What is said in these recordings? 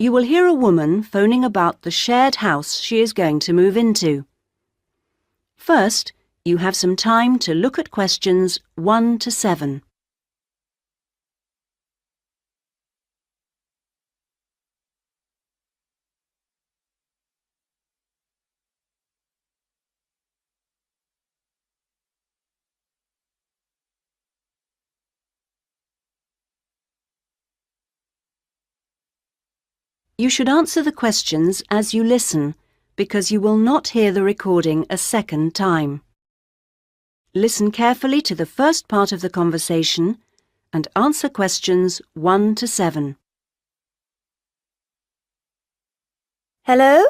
You will hear a woman phoning about the shared house she is going to move into. First, you have some time to look at questions 1 to 7. You should answer the questions as you listen, because you will not hear the recording a second time. Listen carefully to the first part of the conversation and answer questions 1 to 7. Hello?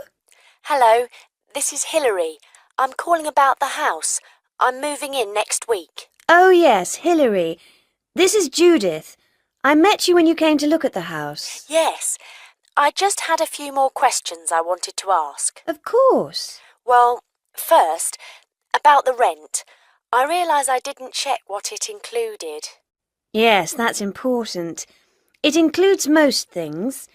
Hello, this is Hilary. I'm calling about the house. I'm moving in next week. Oh, yes, Hilary. This is Judith. I met you when you came to look at the house. Yes, I just had a few more questions I wanted to ask. Of course. Well, first, about the rent. I realise I didn't check what it included. Yes, that's important. It includes most things.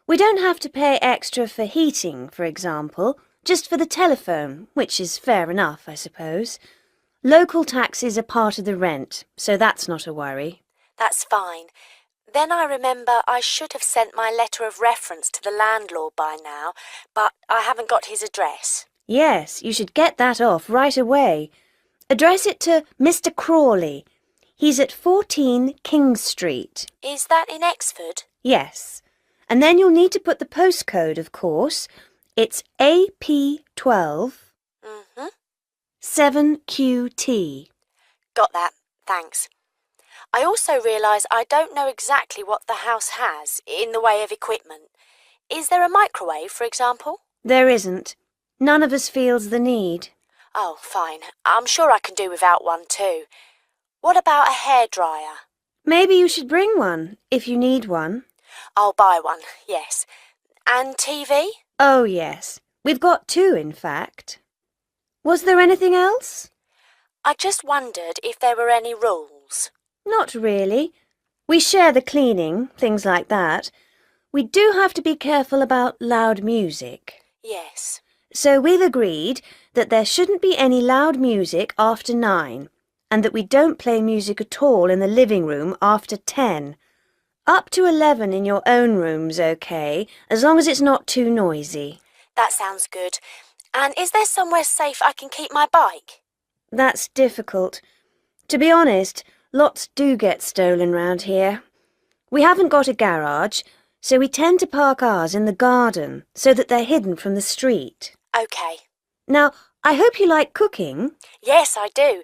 We don't have to pay extra for heating, for example, just for the telephone, which is fair enough, I suppose. Local taxes are part of the rent, so that's not a worry. That's fine. Then I remember I should have sent my letter of reference to the landlord by now, but I haven't got his address. Yes, you should get that off right away. Address it to Mr. Crawley. He's at 14 King Street. Is that in Exford? Yes. And then you'll need to put the postcode, of course. It's AP12 7QT. Got that, thanks. I also realise I don't know exactly what the house has in the way of equipment. Is there a microwave, for example? There isn't. None of us feels the need. Oh, fine. I'm sure I can do without one too. What about a hairdryer? Maybe you should bring one, if you need one. I'll buy one, yes. And TV? Oh, yes. We've got 2, in fact. Was there anything else? I just wondered if there were any rules. Not really. We share the cleaning, things like that. We do have to be careful about loud music. Yes. So we've agreed that there shouldn't be any loud music after 9, and that we don't play music at all in the living room after 10. Up to 11 in your own room's okay, as long as it's not too noisy. That sounds good. And is there somewhere safe I can keep my bike? That's difficult. To be honest, lots do get stolen round here. We haven't got a garage, so we tend to park ours in the garden so that they're hidden from the street. OK. Now, I hope you like cooking. Yes, I do.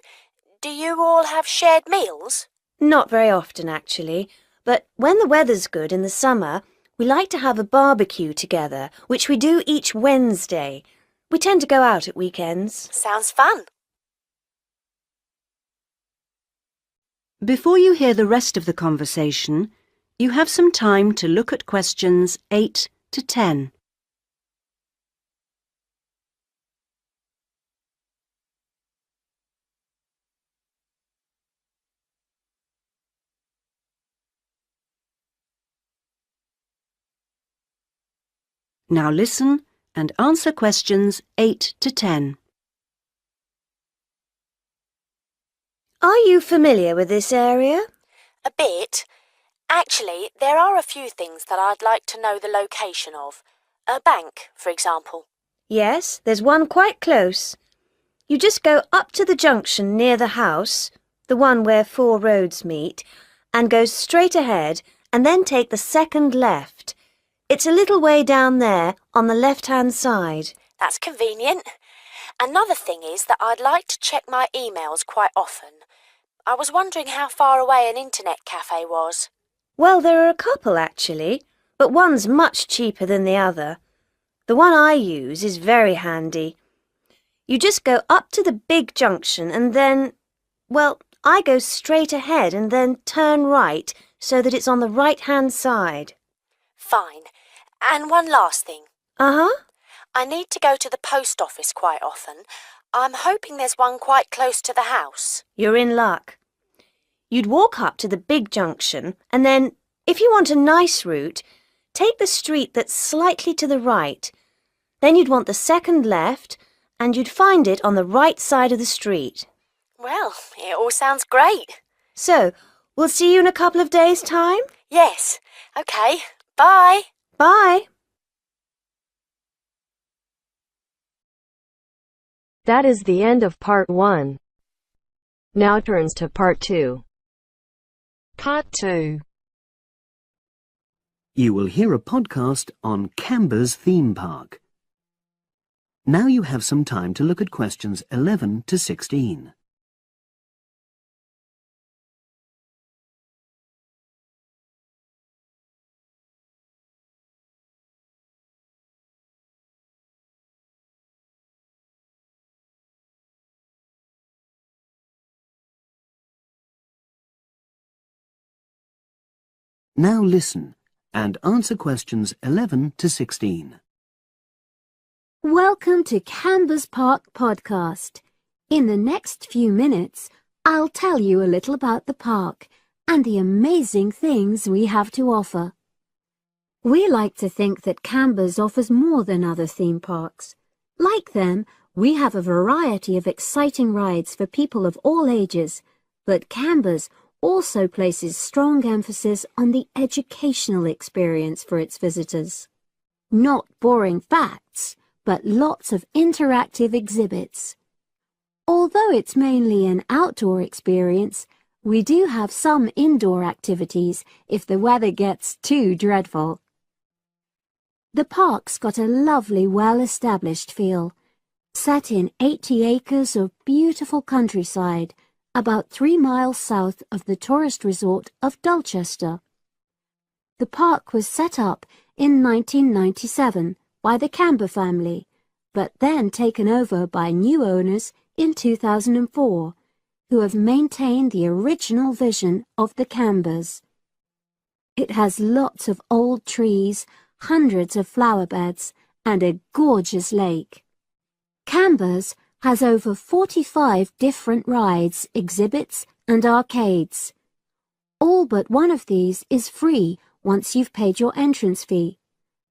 Do you all have shared meals? Not very often, actually, but when the weather's good in the summer, we like to have a barbecue together, which we do each Wednesday. We tend to go out at weekends. Sounds fun. Before you hear the rest of the conversation, you have some time to look at questions 8 to 10. Now listen and answer questions 8 to 10. Are you familiar with this area? A bit. Actually, there are a few things that I'd like to know the location of. A bank, for example. Yes, there's one quite close. You just go up to the junction near the house, the one where 4 roads meet, and go straight ahead and then take the second left. It's a little way down there on the left-hand side. That's convenient. Another thing is that I'd like to check my emails quite often. I was wondering how far away an internet cafe was. Well, there are a couple, actually, but one's much cheaper than the other. The one I use is very handy. You just go up to the big junction and then, well, I go straight ahead and then turn right so that it's on the right-hand side. Fine. And one last thing. Uh-huh. I need to go to the post office quite often. I'm hoping there's one quite close to the house. You're in luck. You'd walk up to the big junction and then, if you want a nice route, take the street that's slightly to the right. Then you'd want the second left, and you'd find it on the right side of the street. Well, it all sounds great. So, we'll see you in a couple of days' time? Yes. OK. Bye. Bye. That is the end of part 1. Now turns to part 2. Part 2. You will hear a podcast on Canberra's theme park. Now you have some time to look at questions 11 to 16. Now listen and answer questions 11 to 16. Welcome to Canberra's Park podcast. In the next few minutes, I'll tell you a little about the park and the amazing things we have to offer. We like to think that Canberra's offers more than other theme parks. Like them, we have a variety of exciting rides for people of all ages, but Canberra's also places strong emphasis on the educational experience for its visitors. Not boring facts, but lots of interactive exhibits. Although it's mainly an outdoor experience, we do have some indoor activities if the weather gets too dreadful. The park's got a lovely, well-established feel, set in 80 acres of beautiful countryside, about 3 miles south of the tourist resort of Dulchester. The park was set up in 1997 by the Canberra family, but then taken over by new owners in 2004, who have maintained the original vision of the Canberras. It has lots of old trees, hundreds of flower beds, and a gorgeous lake. Canberra's has over 45 different rides, exhibits, and arcades. All but one of these is free once you've paid your entrance fee.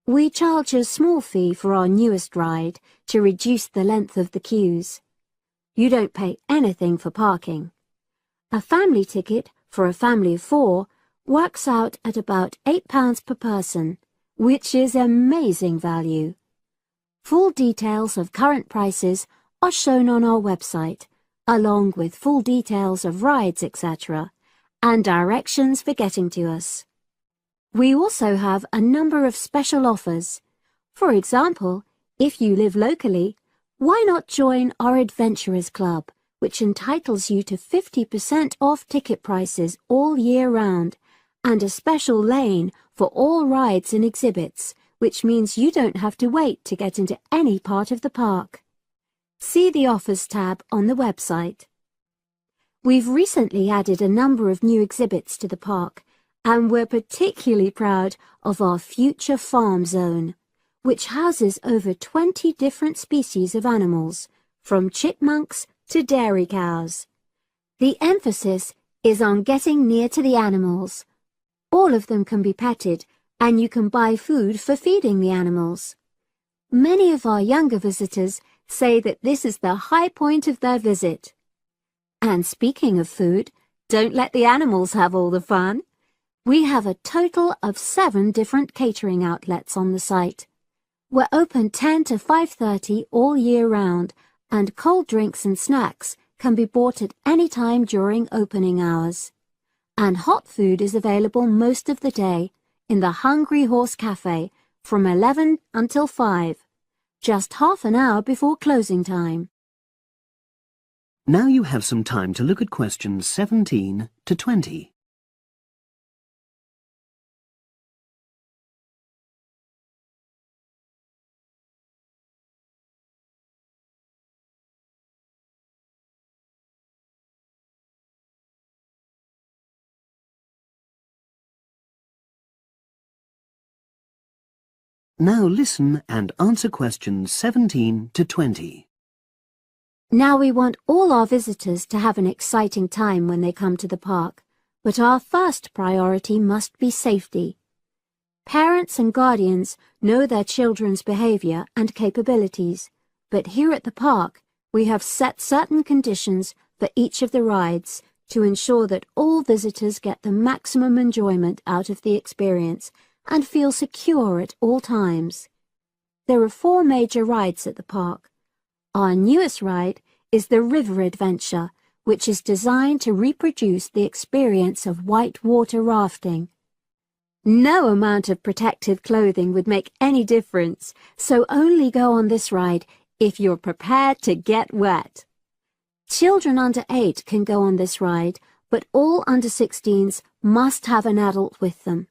We charge a small fee for our newest ride to reduce the length of the queues. You don't pay anything for parking. A family ticket for a family of 4 works out at about £8 per person, which is amazing value. Full details of current prices are shown on our website, along with full details of rides, etc., and directions for getting to us. We also have a number of special offers. For example, if you live locally, why not join our Adventurers Club, which entitles you to 50% off ticket prices all year round, and a special lane for all rides and exhibits, which means you don't have to wait to get into any part of the park. See the Offers tab on the website. We've recently added a number of new exhibits to the park, and we're particularly proud of our Future Farm Zone, which houses over 20 different species of animals, from chipmunks to dairy cows. The emphasis is on getting near to the animals. All of them can be petted, and you can buy food for feeding the animals. Many of our younger visitors say that this is the high point of their visit. And speaking of food, don't let the animals have all the fun. We have a total of 7 different catering outlets on the site. We're open 10 to 5:30 all year round, and cold drinks and snacks can be bought at any time during opening hours. And hot food is available most of the day in the Hungry Horse Cafe from 11 until 5, just half an hour before closing time. Now you have some time to look at questions 17 to 20. Now listen and answer questions 17 to 20. Now we want all our visitors to have an exciting time when they come to the park, but our first priority must be safety. Parents and guardians know their children's behaviour and capabilities, but here at the park we have set certain conditions for each of the rides to ensure that all visitors get the maximum enjoyment out of the experience and feel secure at all times. There are 4 major rides at the park. Our newest ride is the River Adventure, which is designed to reproduce the experience of whitewater rafting. No amount of protective clothing would make any difference, so only go on this ride if you're prepared to get wet. Children under 8 can go on this ride, but all under 16s must have an adult with them.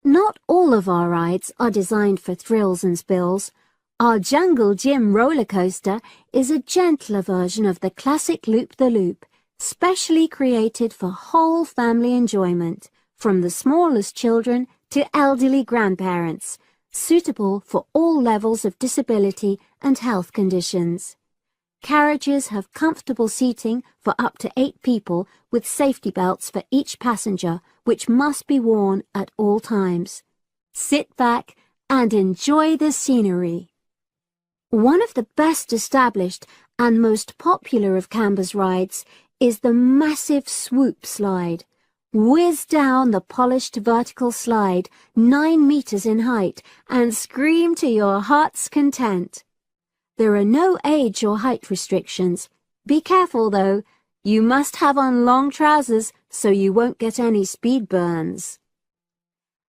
Not all of our rides are designed for thrills and spills. Our Jungle Gym roller coaster is a gentler version of the classic Loop-the-Loop, specially created for whole family enjoyment, from the smallest children to elderly grandparents, suitable for all levels of disability and health conditions. Carriages have comfortable seating for up to 8 people with safety belts for each passenger, which must be worn at all times. Sit back and enjoy the scenery. One of the best established and most popular of Canberra's rides is the massive swoop slide. Whiz down the polished vertical slide 9 meters in height and scream to your heart's content. There are no age or height restrictions. Be careful though, you must have on long trousers so you won't get any speed burns.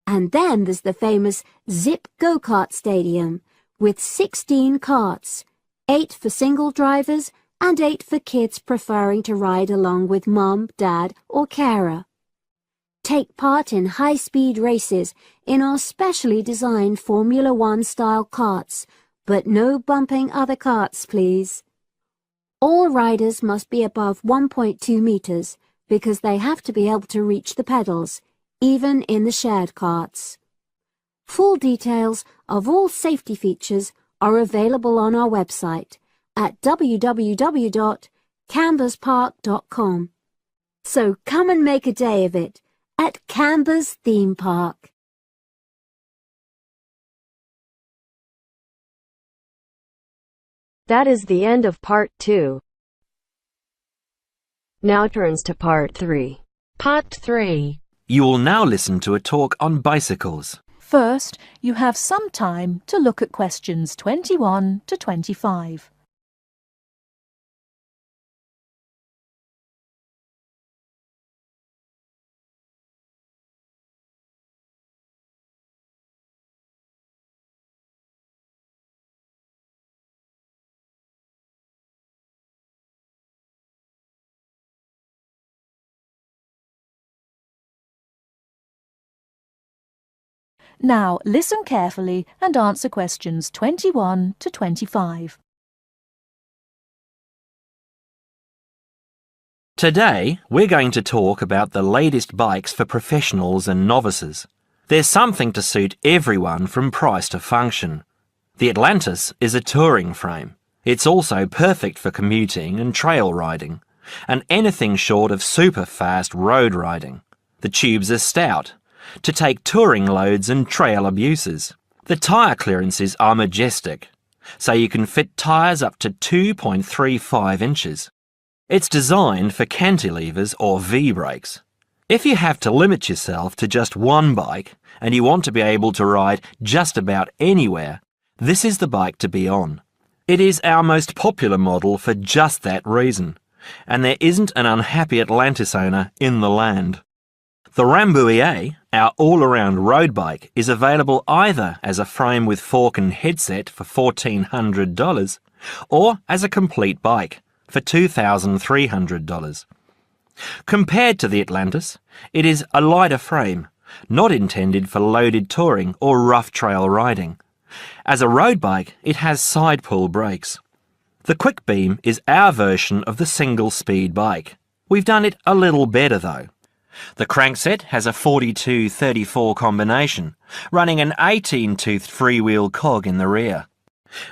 And then there's the famous Zip Go-Kart Stadium with 16 karts, 8 for single drivers and 8 for kids preferring to ride along with mum, dad or carer. Take part in high-speed races in our specially designed Formula 1 style karts, but no bumping other karts, please. All riders must be above 1.2 meters because they have to be able to reach the pedals, even in the shared karts. Full details of all safety features are available on our website at www.camberspark.com. So come and make a day of it at Canberra's Theme Park. That is the end of part 2. Now turns to part 3. Part 3. You will now listen to a talk on bicycles. First, you have some time to look at questions 21 to 25. Now listen carefully and answer questions 21 to 25. Today, we're going to talk about the latest bikes for professionals and novices. There's something to suit everyone from price to function. The Atlantis is a touring frame. It's also perfect for commuting and trail riding, and anything short of super fast road riding. The tubes are stout, to take touring loads and trail abuses. The tyre clearances are majestic, so you can fit tyres up to 2.35 inches. It's designed for cantilevers or V-brakes. If you have to limit yourself to just one bike and you want to be able to ride just about anywhere, this is the bike to be on. It is our most popular model for just that reason, and there isn't an unhappy Atlantis owner in the land. The Rambouillet, our all-around road bike, is available either as a frame with fork and headset for $1,400 or as a complete bike for $2,300. Compared to the Atlantis, it is a lighter frame, not intended for loaded touring or rough trail riding. As a road bike, it has side-pull brakes. The Quick Beam is our version of the single-speed bike. We've done it a little better though. The crankset has a 42-34 combination, running an 18-toothed freewheel cog in the rear.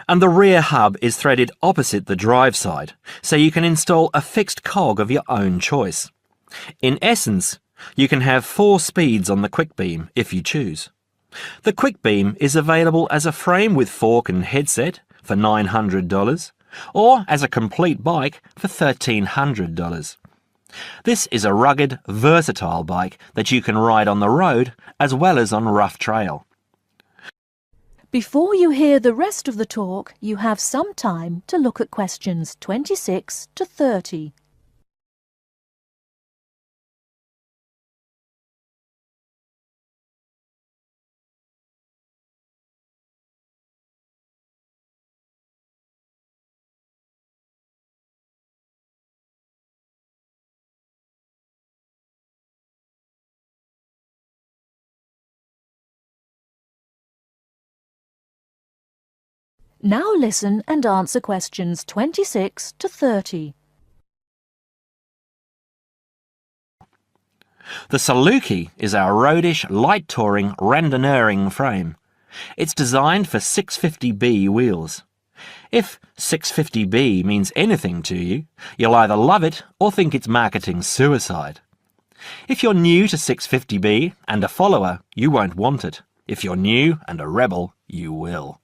And the rear hub is threaded opposite the drive side, so you can install a fixed cog of your own choice. In essence, you can have 4 speeds on the Quick Beam if you choose. The Quick Beam is available as a frame with fork and headset for $900 or as a complete bike for $1,300. This is a rugged, versatile bike that you can ride on the road as well as on rough trail. Before you hear the rest of the talk, you have some time to look at questions 26 to 30. Now listen and answer questions 26 to 30. The Saluki is our roadish, light-touring, randonneuring frame. It's designed for 650B wheels. If 650B means anything to you, you'll either love it or think it's marketing suicide. If you're new to 650B and a follower, you won't want it. If you're new and a rebel, you will.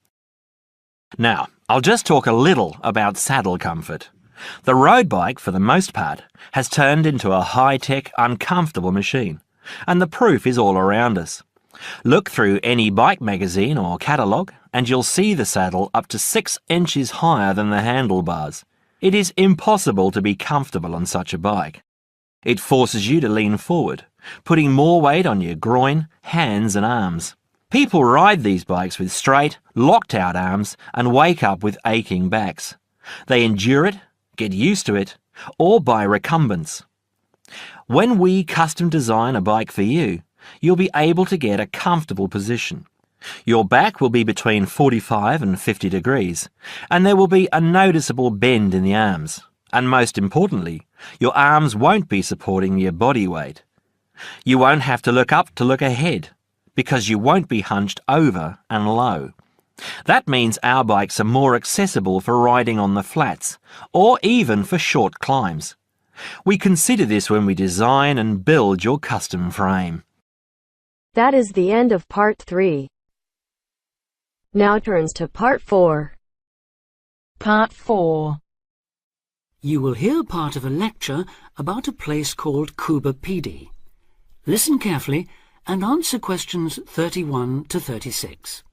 Now, I'll just talk a little about saddle comfort. The road bike, for the most part, has turned into a high-tech, uncomfortable machine, and the proof is all around us. Look through any bike magazine or catalogue, and you'll see the saddle up to 6 inches higher than the handlebars. It is impossible to be comfortable on such a bike. It forces you to lean forward, putting more weight on your groin, hands and arms. People ride these bikes with straight, locked-out arms and wake up with aching backs. They endure it, get used to it, or buy recumbents. When we custom design a bike for you, you'll be able to get a comfortable position. Your back will be between 45 and 50 degrees, and there will be a noticeable bend in the arms. And most importantly, your arms won't be supporting your body weight. You won't have to look up to look ahead, because you won't be hunched over and low. That means our bikes are more accessible for riding on the flats, or even for short climbs. We consider this when we design and build your custom frame. That is the end of part 3. Now turns to part 4. Part 4. You will hear part of a lecture about a place called Cuba Pedy. Listen carefully and answer questions 31 to 36.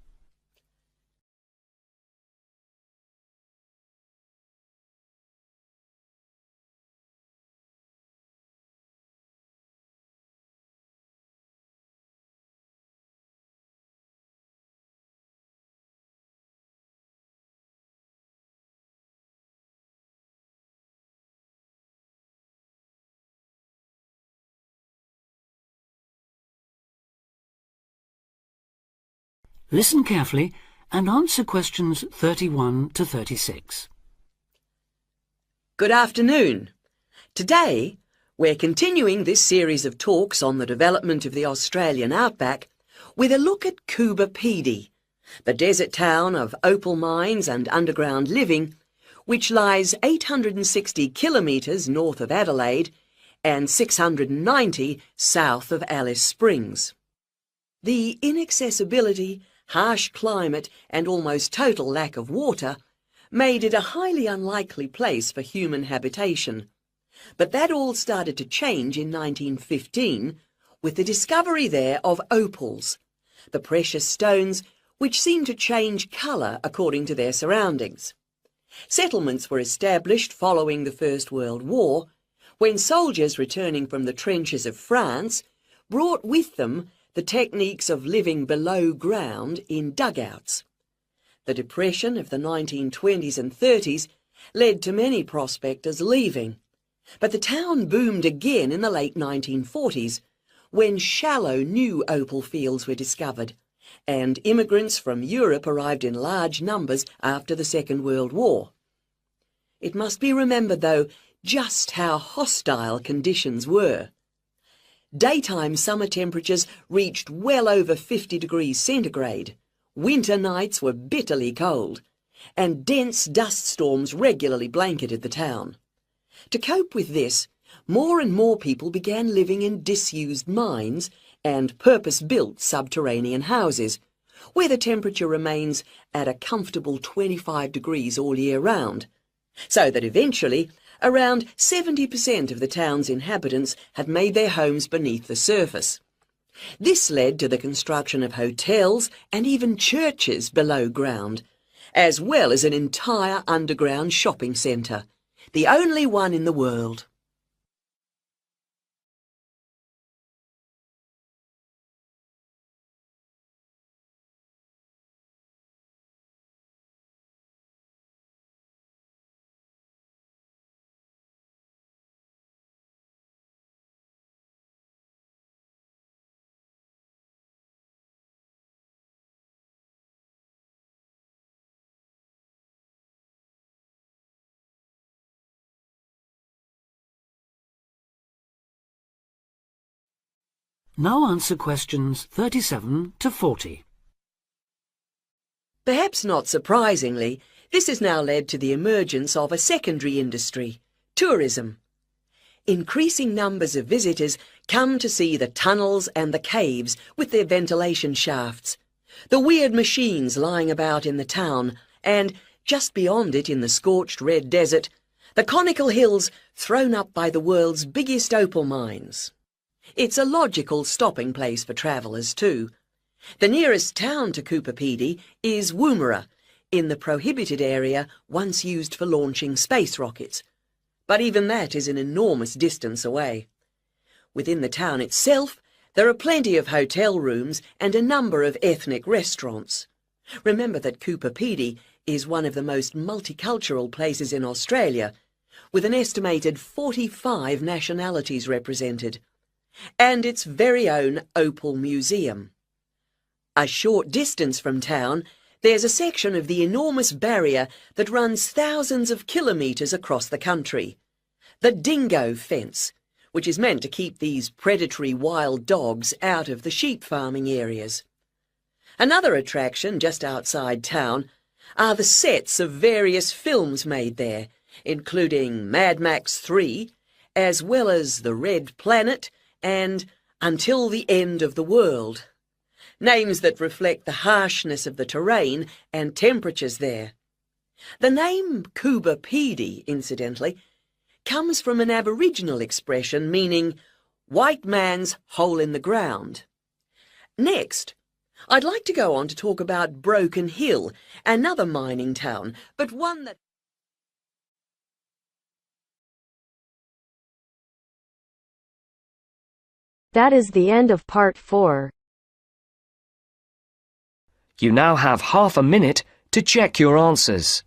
Listen carefully and answer questions 31 to 36. Good afternoon. Today, we're continuing this series of talks on the development of the Australian outback with a look at Cuba Pedy, the desert town of opal mines and underground living, which lies 860 kilometres north of Adelaide and 690 south of Alice Springs. The inaccessibility, harsh climate and almost total lack of water made it a highly unlikely place for human habitation. But that all started to change in 1915 with the discovery there of opals, the precious stones which seem to change colour according to their surroundings. Settlements were established following the First World War, when soldiers returning from the trenches of France brought with them the techniques of living below ground in dugouts. The Depression of the 1920s and 30s led to many prospectors leaving, but the town boomed again in the late 1940s when shallow new opal fields were discovered, and immigrants from Europe arrived in large numbers after the Second World War. It must be remembered, though, just how hostile conditions were. Daytime summer temperatures reached well over 50 degrees centigrade, winter nights were bitterly cold, and dense dust storms regularly blanketed the town. To cope with this, more and more people began living in disused mines and purpose-built subterranean houses, where the temperature remains at a comfortable 25 degrees all year round, so that eventually around 70% of the town's inhabitants had made their homes beneath the surface. This led to the construction of hotels and even churches below ground, as well as an entire underground shopping centre, the only one in the world. Now answer questions 37 to 40. Perhaps not surprisingly, this has now led to the emergence of a secondary industry, tourism. Increasing numbers of visitors come to see the tunnels and the caves with their ventilation shafts, the weird machines lying about in the town, and, just beyond it in the scorched red desert, the conical hills thrown up by the world's biggest opal mines. It's a logical stopping place for travellers too. The nearest town to Coober Pedy is Woomera, in the prohibited area once used for launching space rockets. But even that is an enormous distance away. Within the town itself, there are plenty of hotel rooms and a number of ethnic restaurants. Remember that Coober Pedy is one of the most multicultural places in Australia, with an estimated 45 nationalities represented, and its very own Opal Museum. A short distance from town, there's a section of the enormous barrier that runs thousands of kilometres across the country, the dingo fence, which is meant to keep these predatory wild dogs out of the sheep farming areas. Another attraction just outside town are the sets of various films made there, including Mad Max 3, as well as The Red Planet and Until the End of the World, names that reflect the harshness of the terrain and temperatures there. The name Coober Pedy, incidentally, comes from an Aboriginal expression meaning white man's hole in the ground. Next, I'd like to go on to talk about Broken Hill, another mining town, but one that... That is the end of part 4. You now have half a minute to check your answers.